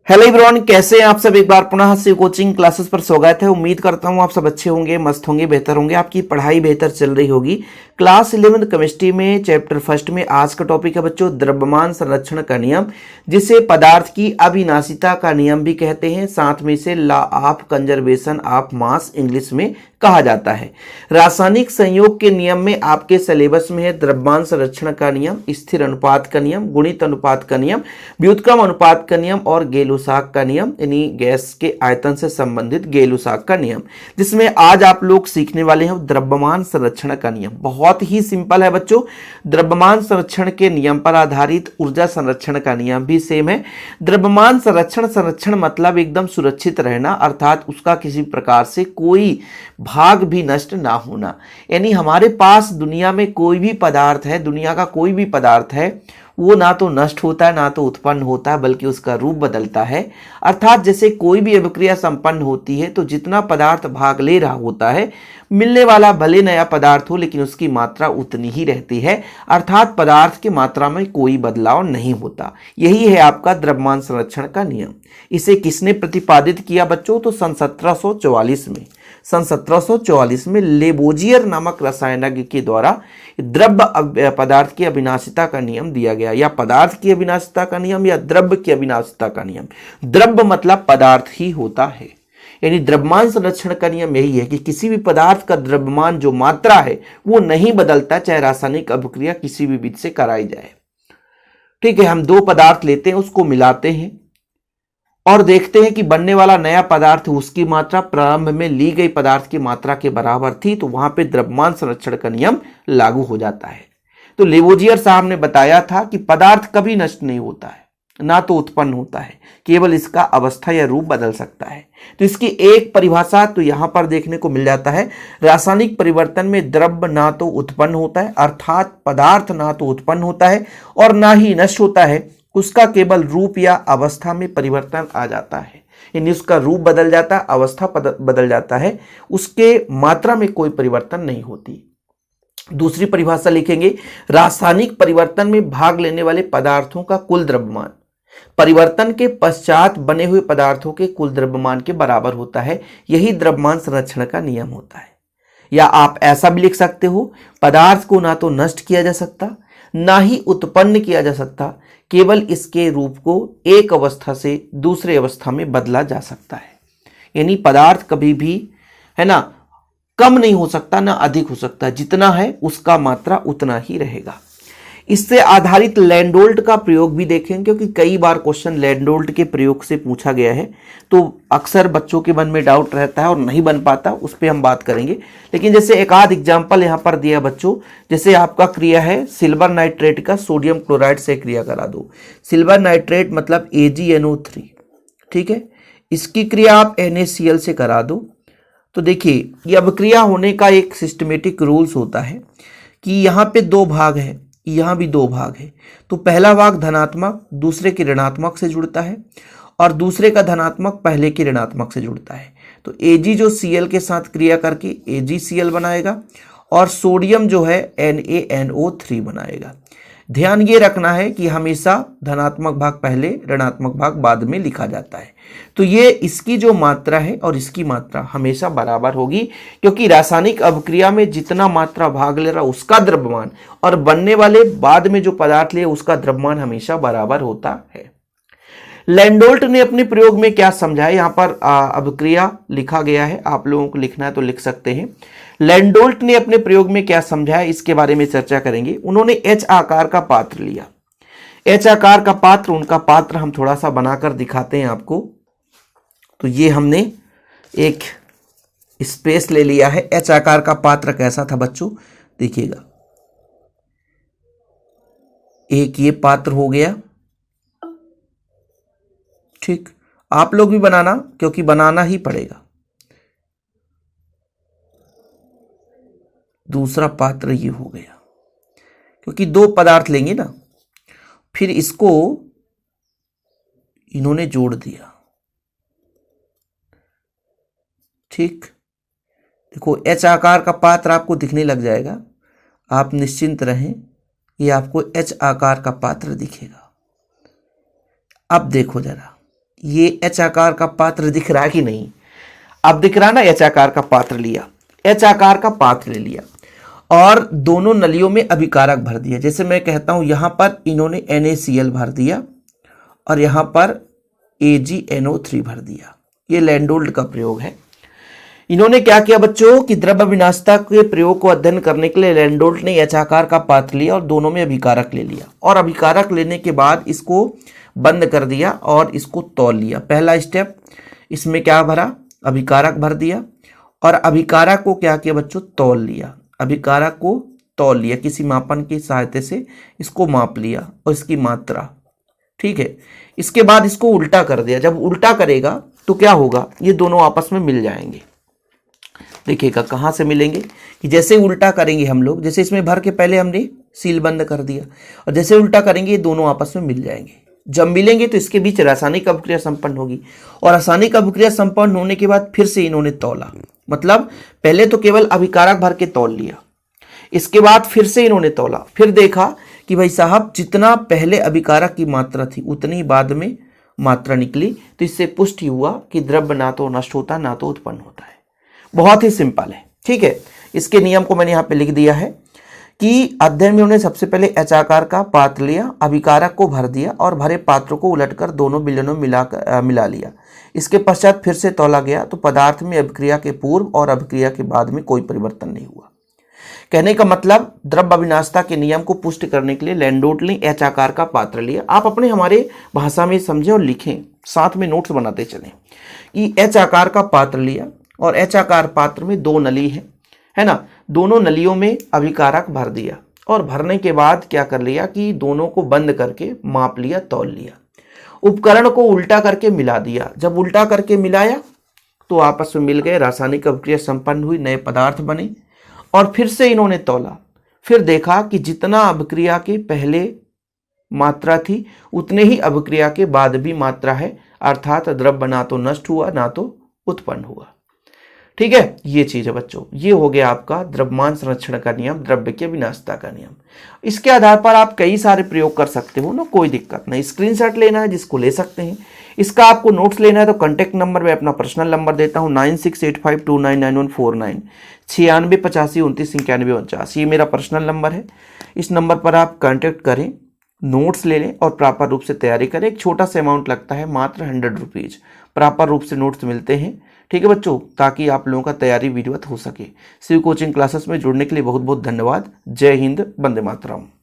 Hello everyone, कैसे हैं आप सब। एक बार पुनः से कोचिंग क्लासेस पर स्वागत है। उम्मीद करता हूं आप सब अच्छे होंगे, मस्त होंगे, बेहतर होंगे, आपकी पढ़ाई बेहतर चल रही होगी। क्लास 11 केमिस्ट्री में चैप्टर फर्स्ट में आज का टॉपिक है बच्चों द्रव्यमान संरक्षण का नियम, जिसे पदार्थ की अविनाशिता का नियम भी कहते हैं। साथ में से law of conservation of mass English में कहा जाता है। रासायनिक संयोग के नियम में आपके सिलेबस में है द्रव्यमान संरक्षण का नियम, स्थिर अनुपात का नियम, गुणित अनुपात का नियम, व्युत्क्रम अनुपात का नियम और गेलुसाक का नियम, यानी गैस के आयतन से संबंधित गेलुसाक का नियम, जिसमें आज आप लोग सीखने वाले हैं द्रव्यमान संरक्षण का नियम। बहुत ही सिंपल है बच्चों। द्रव्यमान संरक्षण के नियम पर आधारित ऊर्जा संरक्षण का नियम भी सेम है। द्रव्यमान संरक्षण मतलब एकदम सुरक्षित रहना, अर्थात उसका किसी प्रकार से कोई भाग भी नष्ट ना होना। यानी हमारे पास दुनिया में कोई भी पदार्थ है, दुनिया का कोई भी पदार्थ है, वो ना तो नष्ट होता है ना तो उत्पन्न होता है, बल्कि उसका रूप बदलता है। अर्थात जैसे कोई भी अभिक्रिया संपन्न होती है तो जितना पदार्थ भाग ले रहा होता है, मिलने वाला भले नया पदार्थ हो लेकिन उसकी मात्रा उतनी ही रहती है। अर्थात पदार्थ की मात्रा में कोई बदलाव नहीं होता। यही है आपका द्रव्यमान संरक्षण का नियम। इसे किसने प्रतिपादित किया बच्चों? तो सन 1744 में लेबोजियर नामक रसायनज्ञ के द्वारा द्रव्य पदार्थ की अविनाशिता का नियम दिया गया, या पदार्थ की अविनाशिता का नियम या द्रव्य की अविनाशिता का नियम। द्रव्य मतलब पदार्थ ही होता है, यानी द्रव्यमान संरक्षण का नियम यही है कि किसी भी पदार्थ का द्रव्यमान जो मात्रा है वो नहीं बदलता, चाहे रासायनिक अभिक्रिया किसी भी विधि से कराई जाए। ठीक है, हम दो पदार्थ लेते हैं, उसको मिलाते हैं और देखते हैं कि बनने वाला नया पदार्थ उसकी मात्रा प्रारंभ में ली गई पदार्थ की मात्रा के बराबर थी, तो वहां पे द्रव्यमान संरक्षण का नियम लागू हो जाता है। तो लेवोजियर साहब ने बताया था कि पदार्थ कभी नष्ट नहीं होता है, ना तो उत्पन्न होता है, केवल इसका अवस्था या रूप बदल सकता है। तो इसकी एक परिभाषा तो यहां पर देखने को मिल जाता है, रासायनिक परिवर्तन में द्रव्य ना तो उत्पन्न होता है, अर्थात पदार्थ ना तो उत्पन्न होता है और ना ही नष्ट होता है, उसका केवल रूप या अवस्था में परिवर्तन आ जाता है। यानी उसका रूप बदल जाता है, अवस्था बदल जाता है, उसके मात्रा में कोई परिवर्तन नहीं होती। दूसरी परिभाषा लिखेंगे, रासायनिक परिवर्तन में भाग लेने वाले पदार्थों का कुल द्रव्यमान परिवर्तन के पश्चात बने हुए पदार्थों के कुल द्रव्यमान के बराबर होता है। यही द्रव्यमान संरक्षण का नियम होता है। या आप ऐसा भी लिख सकते हो, पदार्थ को ना तो नष्ट किया जा सकता ना ही उत्पन्न किया जा सकता, केवल इसके रूप को एक अवस्था से दूसरे अवस्था में बदला जा सकता है। यानी पदार्थ कभी भी है ना कम नहीं हो सकता ना अधिक हो सकता, जितना है उसका मात्रा उतना ही रहेगा। इससे आधारित लैंडोल्ट का प्रयोग भी देखें, क्योंकि कई बार क्वेश्चन लैंडोल्ट के प्रयोग से पूछा गया है, तो अक्सर बच्चों के मन में डाउट रहता है और नहीं बन पाता, उस पर हम बात करेंगे। लेकिन जैसे एक आध एग्जाम्पल यहाँ पर दिया बच्चों, जैसे आपका क्रिया है सिल्वर नाइट्रेट का सोडियम क्लोराइड से क्रिया करा दो। सिल्वर नाइट्रेट मतलब AgNO3, ठीक है, इसकी क्रिया आप NaCl से करा दो। तो देखिए ये अभिक्रिया होने का एक सिस्टमेटिक रूल्स होता है कि यहाँ पे दो भाग है, यहाँ भी दो भाग है। तो पहला भाग धनात्मक दूसरे के ऋणात्मक से जुड़ता है और दूसरे का धनात्मक पहले के ऋणात्मक से जुड़ता है। तो Ag जो Cl के साथ क्रिया करके AgCl बनाएगा और सोडियम जो है NaNO3 बनाएगा। ध्यान ये रखना है कि हमेशा धनात्मक भाग पहले ऋणात्मक भाग बाद में लिखा जाता है। तो ये इसकी जो मात्रा है और इसकी मात्रा हमेशा बराबर होगी, क्योंकि रासायनिक अभिक्रिया में जितना मात्रा भाग ले रहा उसका द्रव्यमान और बनने वाले बाद में जो पदार्थ ले उसका द्रव्यमान हमेशा बराबर होता है। लैंडोल्ट ने अपने प्रयोग में क्या समझाया, यहाँ पर अभिक्रिया लिखा गया है, आप लोगों को लिखना है तो लिख सकते हैं। लैंडोल्ट ने अपने प्रयोग में क्या समझाया इसके बारे में चर्चा करेंगे। उन्होंने H आकार का पात्र लिया। H आकार का पात्र, उनका पात्र हम थोड़ा सा बनाकर दिखाते हैं आपको। तो ये हमने एक स्पेस ले लिया है। H आकार का पात्र कैसा था बच्चों, देखिएगा, एक ये पात्र हो गया, ठीक। आप लोग भी बनाना, क्योंकि बनाना ही पड़ेगा। दूसरा पात्र ये हो गया, क्योंकि दो पदार्थ लेंगे ना, फिर इसको इन्होंने जोड़ दिया, ठीक। देखो H आकार का पात्र आपको दिखने लग जाएगा, आप निश्चिंत रहें, ये आपको H आकार का पात्र दिखेगा। अब देखो जरा, ये एच आकार का पात्र दिख रहा है कि नहीं, अब दिख रहा ना, एच आकार का पात्र लिया, एच आकार का पात्र ले लिया और दोनों नलियों में अभिकारक भर दिया। जैसे मैं कहता हूं यहां पर इन्होंने NaCl भर दिया और यहां पर AgNO3 भर दिया। ये लैंडोल्ड का प्रयोग है। इन्होंने क्या किया बच्चों कि द्रव्य विनाशता के प्रयोग को अध्ययन करने के लिए लैंडोल्ट ने एच आकार का पात्र लिया और दोनों में अभिकारक ले लिया और अभिकारक लेने के बाद इसको बंद कर दिया और इसको तौल लिया। पहला स्टेप, इसमें क्या भरा, अभिकारक भर दिया और अभिकारक को क्या किया बच्चों, तौल लिया। अभिकारक को तौल लिया, किसी मापन की सहायता से इसको माप लिया और इसकी मात्रा, ठीक है। इसके बाद इसको उल्टा कर दिया। जब उल्टा करेगा तो क्या होगा, ये दोनों आपस में मिल जाएंगे। देखिएगा कहाँ से मिलेंगे कि जैसे उल्टा करेंगे हम लोग, जैसे इसमें भर के पहले हमने सील बंद कर दिया और जैसे उल्टा करेंगे ये दोनों आपस में मिल जाएंगे। जब मिलेंगे तो इसके बीच रासायनिक अभिक्रिया संपन्न होगी और रासायनिक अभिक्रिया संपन्न होने के बाद फिर से इन्होंने तौला, मतलब पहले तो केवल अभिकारक भर के तौल लिया, इसके बाद फिर से इन्होंने तौला, फिर देखा कि भाई साहब जितना पहले अभिकारक की मात्रा थी उतनी ही बाद में मात्रा निकली। तो इससे पुष्टि हुआ कि द्रव्य ना तो नष्ट होता ना तो उत्पन्न होता है। बहुत ही सिंपल है, ठीक है। इसके नियम को मैंने यहाँ पे लिख दिया है कि अध्ययन में उन्होंने सबसे पहले एच आकार का पात्र लिया, अभिकारक को भर दिया और भरे पात्रों को उलटकर दोनों विलयनों में मिला लिया। इसके पश्चात फिर से तौला गया तो पदार्थ में अभिक्रिया के पूर्व और अभिक्रिया के बाद में कोई परिवर्तन नहीं हुआ। कहने का मतलब द्रव्य अविनाशिता के नियम को पुष्ट करने के लिए लैंडोल्ट ने एच आकार का पात्र लिया। आप अपने हमारे भाषा में समझें और लिखें, साथ में नोट्स बनाते चलें कि एच आकार का पात्र लिया और एच आकार पात्र में दो नली है ना, दोनों नलियों में अभिकारक भर दिया और भरने के बाद क्या कर लिया कि दोनों को बंद करके माप लिया, तौल लिया। उपकरण को उल्टा करके मिला दिया। जब उल्टा करके मिलाया तो आपस में मिल गए, रासायनिक अभिक्रिया संपन्न हुई, नए पदार्थ बने और फिर से इन्होंने तौला। फिर देखा कि जितना अभिक्रिया के पहले मात्रा थी उतने ही अभिक्रिया के बाद भी मात्रा है, अर्थात द्रव्य ना तो नष्ट हुआ ना तो उत्पन्न हुआ। ठीक है, ये चीज है बच्चों। ये हो गया आपका द्रव्यमान संरक्षण का नियम, द्रव्य की अविनाशिता का नियम। इसके आधार पर आप कई सारे प्रयोग कर सकते हो ना, कोई दिक्कत नहीं। स्क्रीनशॉट लेना है जिसको ले सकते हैं। इसका आपको नोट्स लेना है तो कॉन्टैक्ट नंबर में अपना पर्सनल नंबर देता हूँ 9685299149 9685292949। ये मेरा पर्सनल नंबर है। इस नंबर पर आप कॉन्टैक्ट करें, नोट्स ले लें और प्रॉपर रूप से तैयारी करें। एक छोटा सा अमाउंट लगता है, मात्र 100 रुपीज़। प्रॉपर रूप से नोट्स मिलते हैं, ठीक है बच्चों, ताकि आप लोगों का तैयारी विधिवत हो सके। शिव कोचिंग क्लासेस में जुड़ने के लिए बहुत बहुत धन्यवाद। जय हिंद, वंदे मातरम।